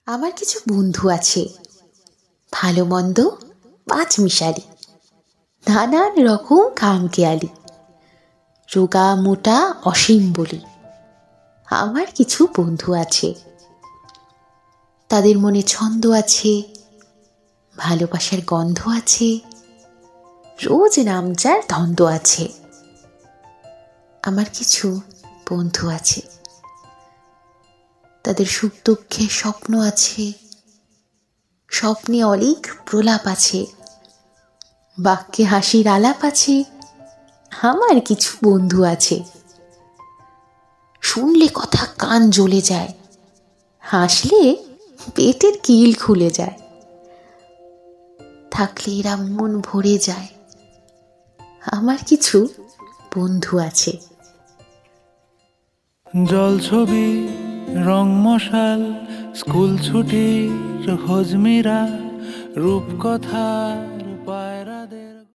আমার কিছু বন্ধু আছে, ভালো মন্দ পাঁচ মিশালি, নানান রকম খামখেয়ালি, রোগা মোটা অসীম বলি। আমার কিছু বন্ধু আছে, তাদের মনে ছন্দ আছে, ভালোবাসার গন্ধ আছে, রোজ নামচার ধন্দ আছে। আমার কিছু বন্ধু আছে, তাদের সুখ দুঃখের স্বপ্ন আছে, স্বপ্নে অলিক প্রলাপ আছে, বাক্যে হাসির আলাপ আছে। আমার কিছু বন্ধু আছে, শুনলে কথা কান জ্বলে যায়, হাসলে পেটের কিল খুলে যায়, থাকলে এরা মন ভরে যায়। আমার কিছু বন্ধু আছে। জল ছবি, রং মশাল, স্কুল ছুটির হজমিরা, রূপকথার পায়রাদের